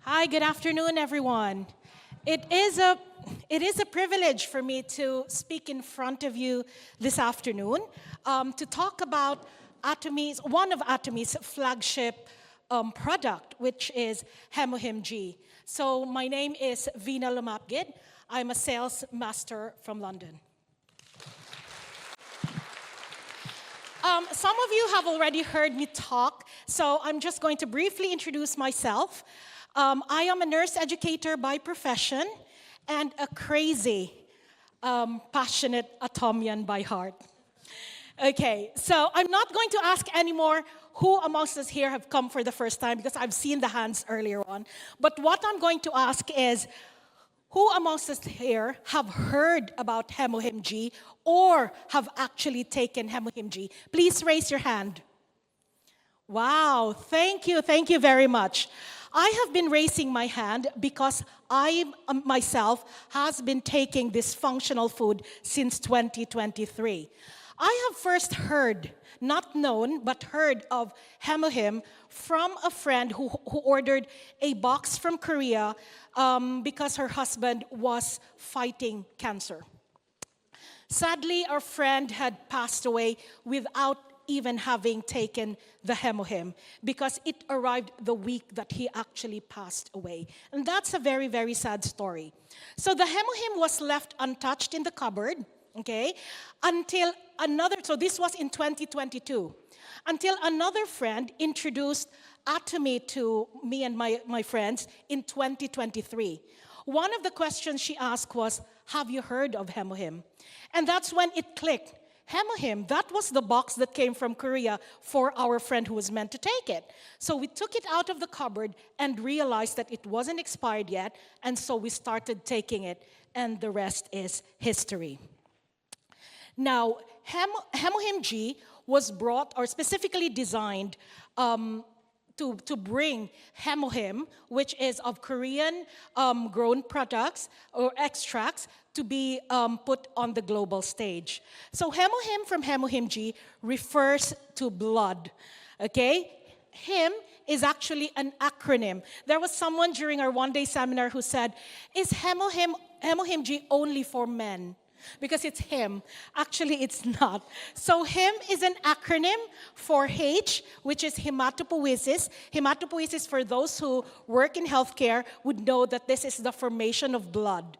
Hi, good afternoon, everyone. It is a privilege for me to speak in front of you this afternoon to talk about one of Atomy's flagship product, which is HemoHIM G. So my name is Vena Lumapguid. I'm a sales master from London. Some of you have already heard me talk, so I'm just going to briefly introduce myself. I am a nurse educator by profession and a crazy, passionate Atomian by heart. Okay, so I'm not going to ask anymore who amongst us here have come for the first time because I've seen the hands earlier on. But what I'm going to ask is, who amongst us here have heard about HemoHIM G or have actually taken HemoHIM G? Please raise your hand. Wow, thank you very much. I have been raising my hand because I myself has been taking this functional food since 2023. I have first heard, not known, but heard of HemoHIM from a friend who ordered a box from Korea because her husband was fighting cancer. Sadly, our friend had passed away without even having taken the HemoHIM because it arrived the week that he actually passed away. And that's a very, very sad story. So the HemoHIM was left untouched in the cupboard, okay, so this was in 2022, until another friend introduced Atomy to me and my friends in 2023. One of the questions she asked was, have you heard of HemoHIM? And that's when it clicked. HemoHIM, that was the box that came from Korea for our friend who was meant to take it. So we took it out of the cupboard and realized that it wasn't expired yet, and so we started taking it, and the rest is history. Now, HemoHIM G was brought, or specifically designed, to bring HemoHIM, which is of Korean grown products or extracts, to be put on the global stage. So HemoHIM from HemoHIM G refers to blood, okay? HIM is actually an acronym. There was someone during our one-day seminar who said, is HemoHIM G only for men? Because it's HIM. Actually, it's not. So HIM is an acronym for H, which is hematopoiesis. Hematopoiesis, for those who work in healthcare, would know that this is the formation of blood.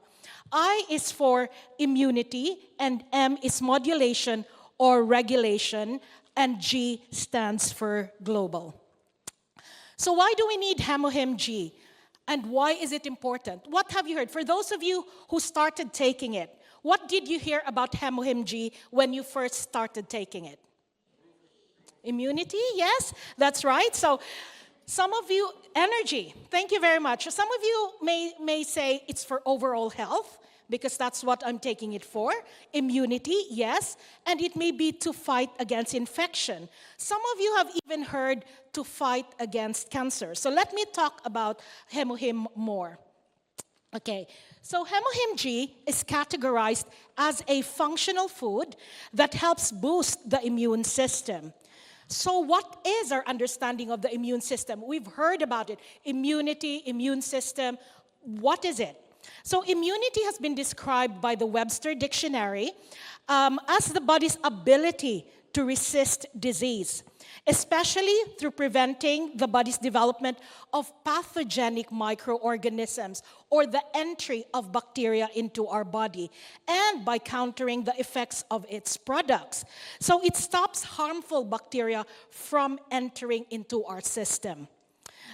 I is for immunity, and M is modulation or regulation, and G stands for global. So why do we need HemoHIM G? And why is it important? What have you heard? For those of you who started taking it, what did you hear about HemoHIM G when you first started taking it? Immunity, yes, that's right. So some of you, energy, thank you very much. Some of you may say it's for overall health, because that's what I'm taking it for. Immunity, yes, and it may be to fight against infection. Some of you have even heard to fight against cancer. So let me talk about HemoHIM more. Okay, so HemoHIM G is categorized as a functional food that helps boost the immune system. So what is our understanding of the immune system? We've heard about it. Immunity, immune system, what is it? So immunity has been described by the Webster Dictionary as the body's ability to resist disease, especially through preventing the body's development of pathogenic microorganisms or the entry of bacteria into our body, and by countering the effects of its products. So it stops harmful bacteria from entering into our system.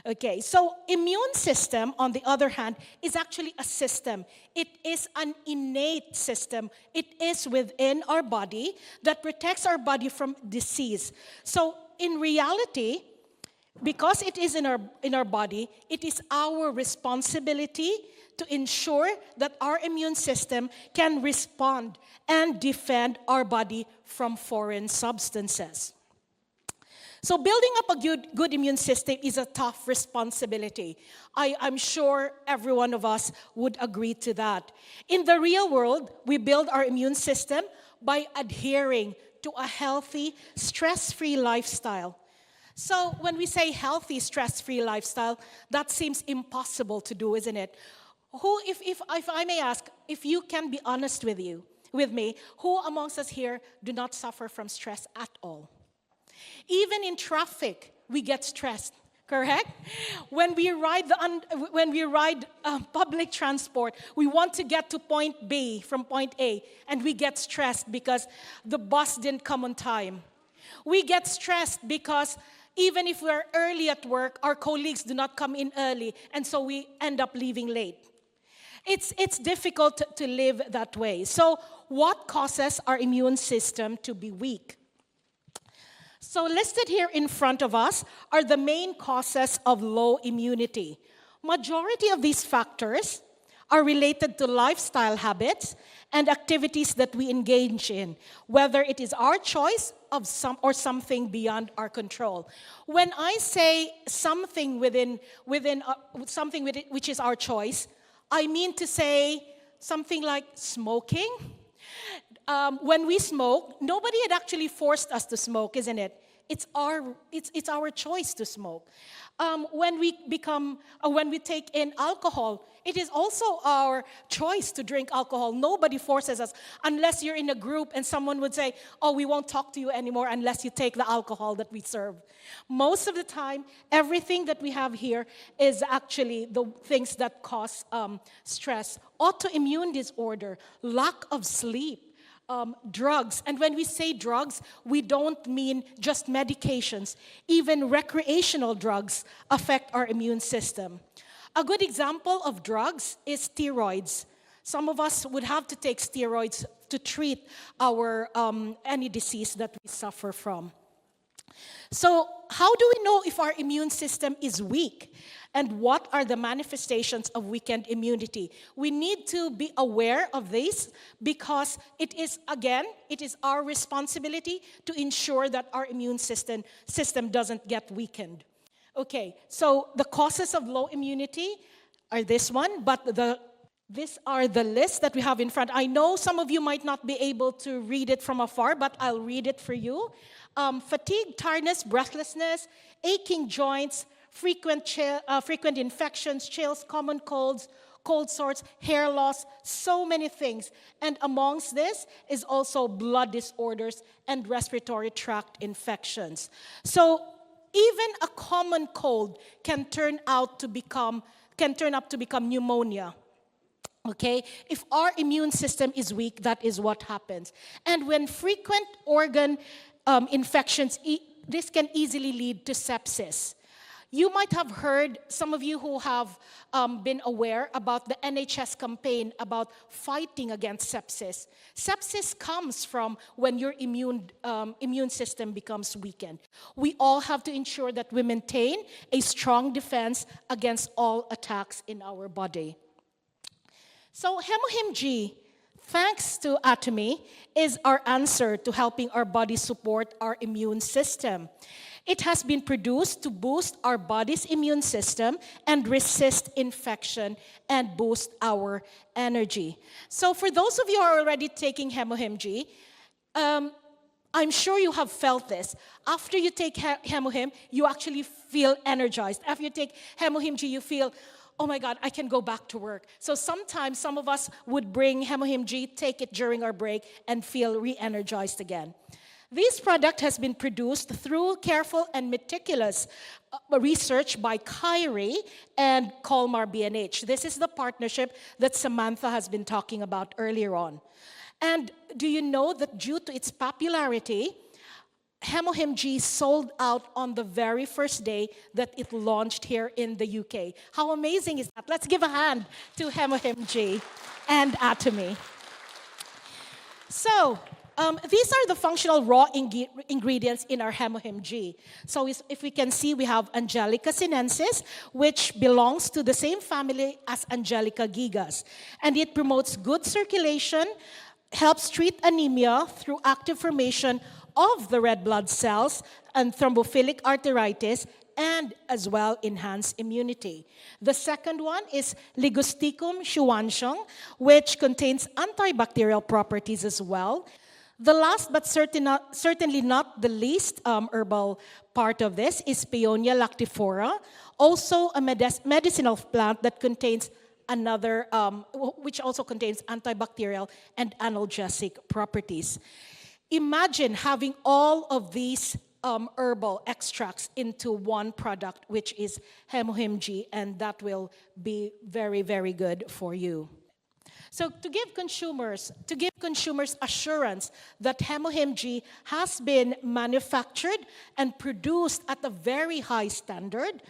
Okay, so immune system, on the other hand, is actually a system. It is an innate system. It is within our body that protects our body from disease. So in reality, because it is in our body, it is our responsibility to ensure that our immune system can respond and defend our body from foreign substances. So building up a good immune system is a tough responsibility. I'm sure every one of us would agree to that. In the real world, we build our immune system by adhering to a healthy, stress-free lifestyle. So when we say healthy, stress-free lifestyle, that seems impossible to do, isn't it? Who, if I may ask, if you can be honest with me, who amongst us here do not suffer from stress at all? Even in traffic, we get stressed. Correct? When we ride public transport, we want to get to point B from point A, and we get stressed because the bus didn't come on time. We get stressed because even if we're early at work, our colleagues do not come in early, and so we end up leaving late. It's difficult to live that way. So what causes our immune system to be weak? So listed here in front of us are the main causes of low immunity. Majority of these factors are related to lifestyle habits and activities that we engage in, whether it is our choice of something beyond our control. When I say something which is our choice, I mean to say something like smoking. When we smoke, nobody had actually forced us to smoke, isn't it? It's our choice to smoke. When we take in alcohol, it is also our choice to drink alcohol. Nobody forces us, unless you're in a group and someone would say, "Oh, we won't talk to you anymore unless you take the alcohol that we serve." Most of the time, everything that we have here is actually the things that cause stress. Autoimmune disorder, lack of sleep. Drugs. And when we say drugs, we don't mean just medications. Even recreational drugs affect our immune system. A good example of drugs is steroids. Some of us would have to take steroids to treat our any disease that we suffer from. So how do we know if our immune system is weak? And what are the manifestations of weakened immunity? We need to be aware of this because it is our responsibility to ensure that our immune system doesn't get weakened. Okay, so the causes of low immunity are this one, but these are the lists that we have in front. I know some of you might not be able to read it from afar, but I'll read it for you. Fatigue, tiredness, breathlessness, aching joints, frequent infections, chills, common colds, cold sores, hair loss, so many things. And amongst this is also blood disorders and respiratory tract infections. So even a common cold can turn up to become pneumonia. Okay, if our immune system is weak, that is what happens. And when frequent organ infections, this can easily lead to sepsis. You might have heard, some of you who have been aware about the NHS campaign about fighting against sepsis. Sepsis comes from when your immune system becomes weakened. We all have to ensure that we maintain a strong defense against all attacks in our body. So HemoHIM G, thanks to Atomy, is our answer to helping our body support our immune system. It has been produced to boost our body's immune system and resist infection and boost our energy. So for those of you who are already taking HemoHIM G, I'm sure you have felt this. After you take HemoHIM, you actually feel energized. After you take HemoHIM G, you feel, oh my God, I can go back to work. So sometimes some of us would bring HemoHIM G, take it during our break, and feel re-energized again. This product has been produced through careful and meticulous research by Kyrie and Colmar B&H. This is the partnership that Samantha has been talking about earlier on. And do you know that due to its popularity, HemoHIM G sold out on the very first day that it launched here in the UK. How amazing is that? Let's give a hand to HemoHIM G and Atomy. So, these are the functional raw ingredients in our HemoHIM G. So if we can see, we have Angelica sinensis, which belongs to the same family as Angelica gigas. And it promotes good circulation, helps treat anemia through active formation of the red blood cells and thrombophilic arteritis, and as well enhance immunity. The second one is Ligusticum shuansheng, which contains antibacterial properties as well. The last but certainly not the least herbal part of this is Peonia lactifera, also a medicinal plant that contains another, which also contains antibacterial and analgesic properties. Imagine having all of these herbal extracts into one product, which is HemoHIM G, and that will be very, very good for you. So to give consumers assurance that HemoHIM G has been manufactured and produced at a very high standard,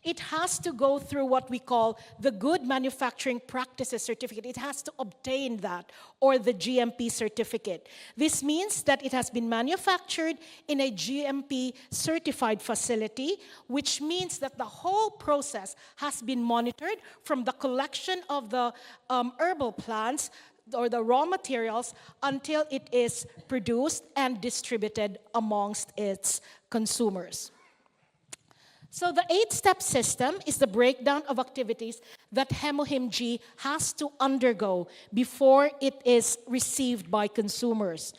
it has to go through what we call the Good Manufacturing Practices Certificate. It has to obtain that, or the GMP certificate. This means that it has been manufactured in a GMP certified facility, which means that the whole process has been monitored from the collection of the herbal plants or the raw materials until it is produced and distributed amongst its consumers. So the 8-step system is the breakdown of activities that HemoHIM G has to undergo before it is received by consumers.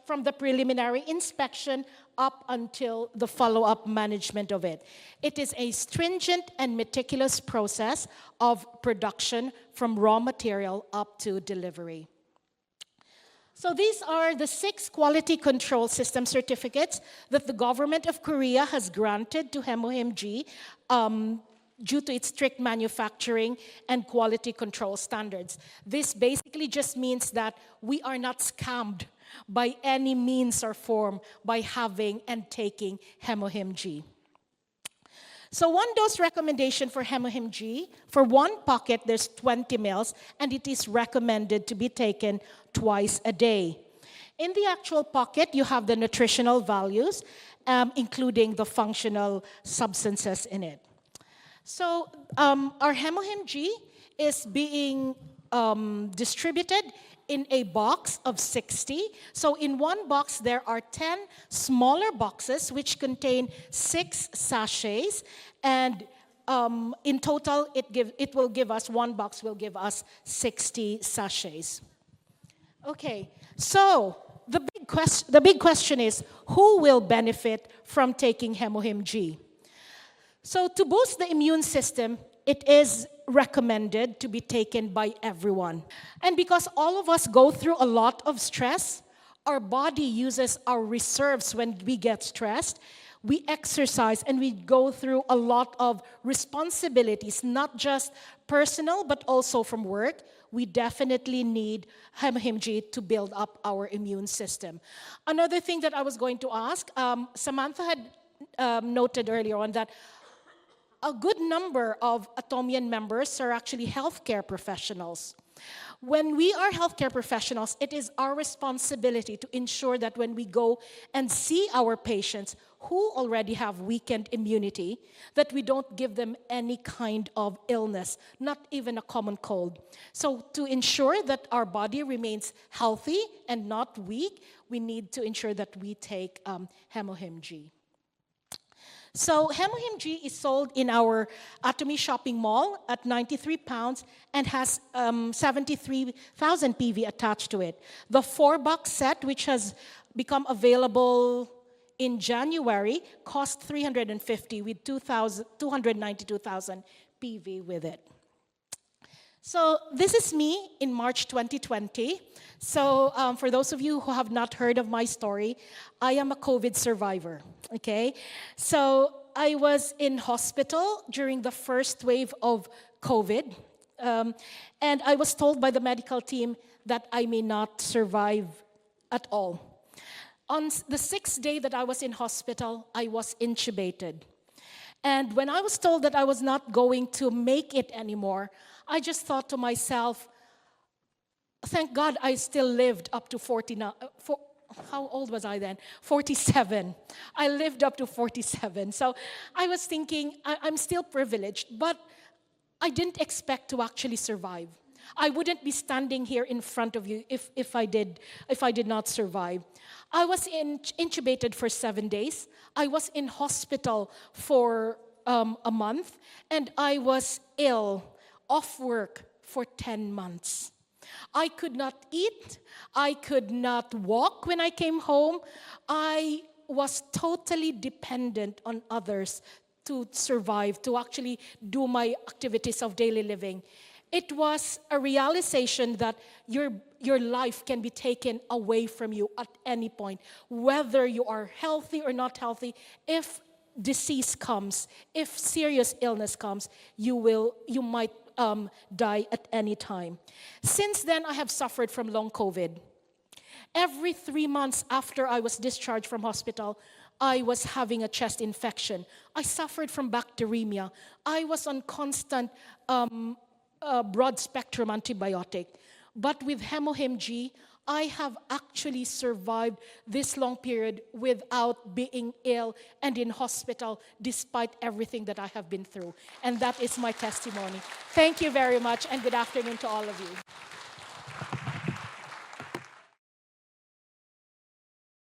From the preliminary inspection up until the follow-up management of it. It is a stringent and meticulous process of production from raw material up to delivery. So these are the 6 quality control system certificates that the government of Korea has granted to HemoHIM G due to its strict manufacturing and quality control standards. This basically just means that we are not scammed by any means or form by having and taking HemoHIM G. So one dose recommendation for HemoHIM G, for one pocket there's 20 mils, and it is recommended to be taken twice a day. In the actual pocket, you have the nutritional values, including the functional substances in it. So our HemoHIM G is being distributed in a box of 60. So in one box, there are 10 smaller boxes which contain 6 sachets. And in total, one box will give us 60 sachets. Okay, so the big question is, who will benefit from taking HemoHIM G? So to boost the immune system, it is recommended to be taken by everyone. And because all of us go through a lot of stress, our body uses our reserves when we get stressed. We exercise and we go through a lot of responsibilities, not just personal, but also from work. We definitely need HemoHIM G to build up our immune system. Another thing that I was going to ask, Samantha had noted earlier on that a good number of Atomian members are actually healthcare professionals. When we are healthcare professionals, it is our responsibility to ensure that when we go and see our patients who already have weakened immunity, that we don't give them any kind of illness, not even a common cold. So to ensure that our body remains healthy and not weak, we need to ensure that we take HemoHIM G. So HemoHIM G is sold in our Atomy shopping mall at 93 pounds and has 73,000 PV attached to it. The 4-box set, which has become available in January, cost $350 with 292,000 PV with it. So this is me in March 2020. So for those of you who have not heard of my story, I am a COVID survivor, okay? So I was in hospital during the first wave of COVID, and I was told by the medical team that I may not survive at all. On the 6th day that I was in hospital, I was intubated. And when I was told that I was not going to make it anymore, I just thought to myself, thank God I still lived up to 49. How old was I then? 47. I lived up to 47. So I was thinking, I'm still privileged, but I didn't expect to actually survive. I wouldn't be standing here in front of you if I did not survive. I was intubated for 7 days. I was in hospital for a month, and I was ill, off work for 10 months. I could not eat. I could not walk when I came home. I was totally dependent on others to survive, to actually do my activities of daily living. It was a realization that your life can be taken away from you at any point, whether you are healthy or not healthy. If disease comes, if serious illness comes, you might die at any time. Since then, I have suffered from long COVID. Every 3 months after I was discharged from hospital, I was having a chest infection. I suffered from bacteremia. I was on constant broad-spectrum antibiotic. But with HemoHIM G, I have actually survived this long period without being ill and in hospital despite everything that I have been through. And that is my testimony. Thank you very much, and good afternoon to all of you.